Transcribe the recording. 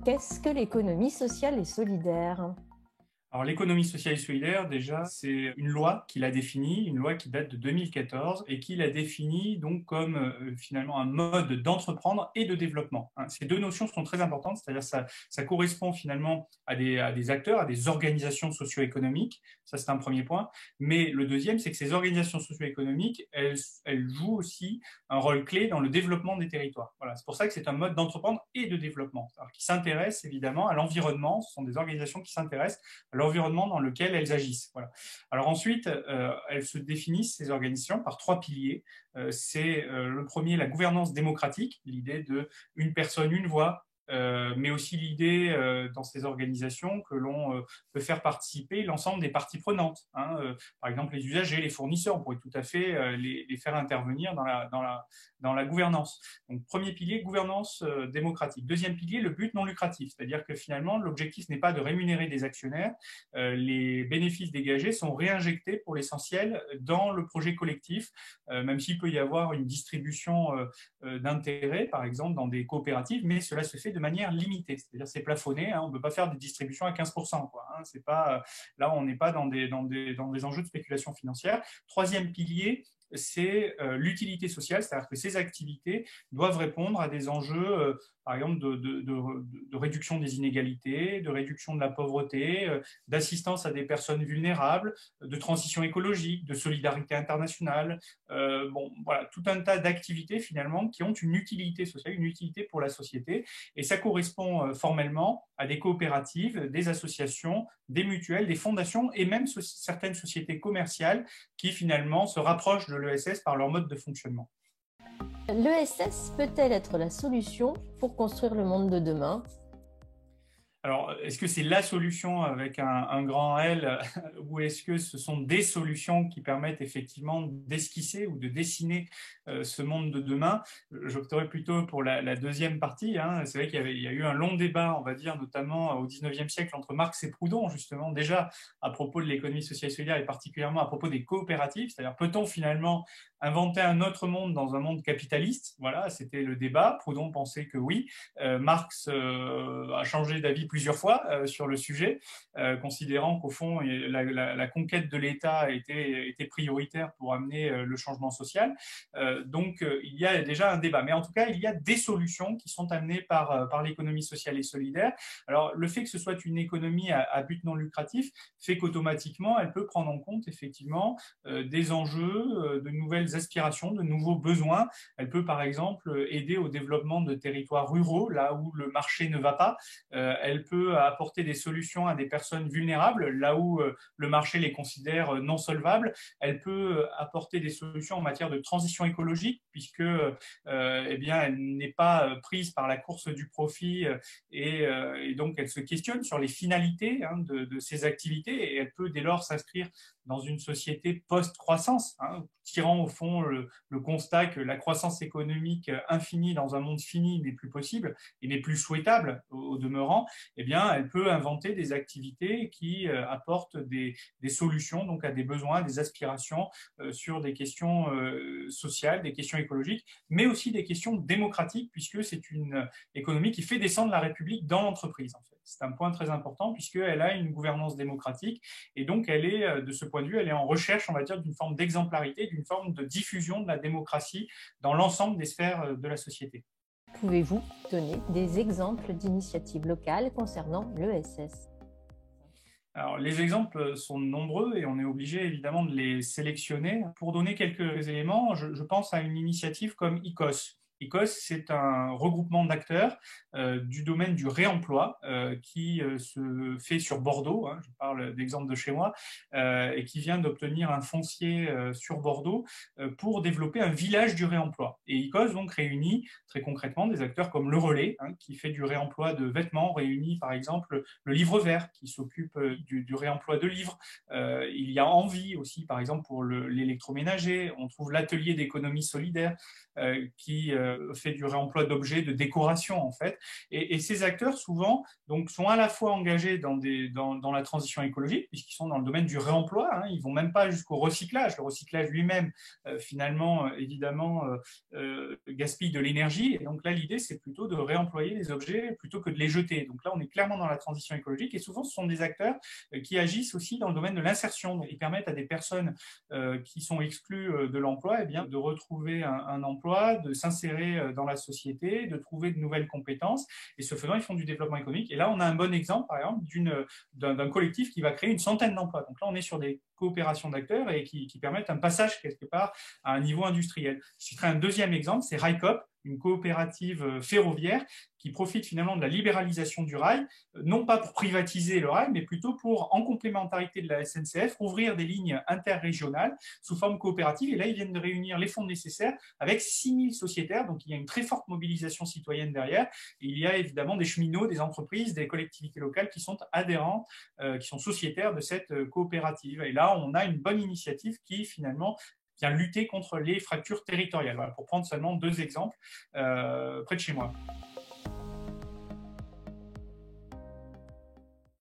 Qu'est-ce que l'économie sociale et solidaire? Alors l'économie sociale et solidaire, déjà, c'est une loi qui l'a définie, une loi qui date de 2014 et qui l'a définie donc comme finalement un mode d'entreprendre et de développement. Hein. Ces deux notions sont très importantes, c'est-à-dire ça correspond finalement à des acteurs, à des organisations socio-économiques, ça c'est un premier point. Mais le deuxième, c'est que ces organisations socio-économiques, elles jouent aussi un rôle clé dans le développement des territoires. Voilà, c'est pour ça que c'est un mode d'entreprendre et de développement, alors qui s'intéresse évidemment à l'environnement. Ce sont des organisations qui s'intéressent à l'environnement dans lequel elles agissent. Voilà. Alors ensuite, elles se définissent, ces organisations, par trois piliers. C'est le premier, la gouvernance démocratique, l'idée de une personne, une voix, mais aussi l'idée dans ces organisations que l'on peut faire participer l'ensemble des parties prenantes. Hein, par exemple, les usagers, les fournisseurs, on pourrait tout à fait les faire intervenir dans la gouvernance. Donc, premier pilier, gouvernance démocratique. Deuxième pilier, le but non lucratif, c'est-à-dire que finalement, l'objectif n'est pas de rémunérer des actionnaires. Les bénéfices dégagés sont réinjectés pour l'essentiel dans le projet collectif, même s'il peut y avoir une distribution d'intérêts, par exemple, dans des coopératives, mais cela se fait de manière limitée, c'est-à-dire c'est plafonné, hein, on ne peut pas faire des distributions à 15%, quoi, hein, c'est pas, là on n'est pas dans des enjeux de spéculation financière. Troisième pilier, c'est l'utilité sociale, c'est-à-dire que ces activités doivent répondre à des enjeux, par exemple, de réduction des inégalités, de réduction de la pauvreté, d'assistance à des personnes vulnérables, de transition écologique, de solidarité internationale. Bon, voilà, tout un tas d'activités finalement qui ont une utilité sociale, une utilité pour la société. Et ça correspond formellement à des coopératives, des associations, des mutuelles, des fondations et même certaines sociétés commerciales qui finalement se rapprochent de l'ESS par leur mode de fonctionnement. L'ESS peut-elle être la solution pour construire le monde de demain? Alors, est-ce que c'est la solution avec un grand L ou est-ce que ce sont des solutions qui permettent effectivement d'esquisser ou de dessiner ce monde de demain? J'opterais plutôt pour la deuxième partie. Hein. C'est vrai il y a eu un long débat, on va dire, notamment au 19e siècle entre Marx et Proudhon, justement, déjà à propos de l'économie sociale et solidaire et particulièrement à propos des coopératives. C'est-à-dire, peut-on finalement inventer un autre monde dans un monde capitaliste? Voilà, c'était le débat. Proudhon pensait que oui. Marx a changé d'avis plusieurs fois sur le sujet, considérant qu'au fond, la conquête de l'État était prioritaire pour amener le changement social. Donc, il y a déjà un débat. Mais en tout cas, il y a des solutions qui sont amenées par l'économie sociale et solidaire. Alors, le fait que ce soit une économie à but non lucratif fait qu'automatiquement, elle peut prendre en compte effectivement des enjeux, de nouvelles aspirations, de nouveaux besoins. Elle peut, par exemple, aider au développement de territoires ruraux, là où le marché ne va pas. Elle peut apporter des solutions à des personnes vulnérables, là où le marché les considère non solvables. Elle peut apporter des solutions en matière de transition écologique, puisque eh bien, elle n'est pas prise par la course du profit et donc elle se questionne sur les finalités hein, de ces activités et elle peut dès lors s'inscrire dans une société post-croissance, hein, tirant au fond le constat que la croissance économique infinie dans un monde fini n'est plus possible et n'est plus souhaitable au demeurant, eh bien, elle peut inventer des activités qui apportent des solutions donc à des besoins, des aspirations sur des questions sociales, des questions écologiques, mais aussi des questions démocratiques, puisque c'est une économie qui fait descendre la République dans l'entreprise. En fait. C'est un point très important, puisqu'elle a une gouvernance démocratique, et donc elle est, de ce point de vue, elle est en recherche, on va dire, d'une forme d'exemplarité, d'une forme de diffusion de la démocratie dans l'ensemble des sphères de la société. Pouvez-vous donner des exemples d'initiatives locales concernant l'ESS? Alors, les exemples sont nombreux et on est obligé évidemment de les sélectionner. Pour donner quelques éléments, je pense à une initiative comme ICOS. ICOS, c'est un regroupement d'acteurs du domaine du réemploi qui se fait sur Bordeaux, hein, je parle d'exemple de chez moi, et qui vient d'obtenir un foncier sur Bordeaux pour développer un village du réemploi. Et ICOS donc réunit très concrètement des acteurs comme Le Relais, hein, qui fait du réemploi de vêtements, réunit par exemple le Livre Vert, qui s'occupe du réemploi de livres. Il y a Envie aussi, par exemple, pour l'électroménager. On trouve l'atelier d'économie solidaire qui fait du réemploi d'objets de décoration, en fait. Et ces acteurs, souvent, donc, sont à la fois engagés dans la transition écologique, puisqu'ils sont dans le domaine du réemploi. Hein, ils ne vont même pas jusqu'au recyclage. Le recyclage lui-même, finalement, évidemment, gaspillent de l'énergie. Et donc là, l'idée, c'est plutôt de réemployer les objets plutôt que de les jeter. Donc là, on est clairement dans la transition écologique. Et souvent, ce sont des acteurs qui agissent aussi dans le domaine de l'insertion. Ils permettent à des personnes qui sont exclues de l'emploi, de retrouver un emploi, de s'insérer dans la société, de trouver de nouvelles compétences. Et ce faisant, ils font du développement économique. Et là, on a un bon exemple, par exemple, d'un collectif qui va créer une centaine d'emplois. Donc là, on est sur des coopérations d'acteurs et qui permettent un passage quelque part à un niveau industriel. Je citerai un deuxième exemple, c'est Railcoop, une coopérative ferroviaire qui profite finalement de la libéralisation du rail, non pas pour privatiser le rail, mais plutôt pour, en complémentarité de la SNCF, ouvrir des lignes interrégionales sous forme coopérative. Et là, ils viennent de réunir les fonds nécessaires avec 6000 sociétaires. Donc, il y a une très forte mobilisation citoyenne derrière. Et il y a évidemment des cheminots, des entreprises, des collectivités locales qui sont adhérents, qui sont sociétaires de cette coopérative. Et là, on a une bonne initiative qui, finalement, vient lutter contre les fractures territoriales. Voilà, pour prendre seulement 2 exemples près de chez moi.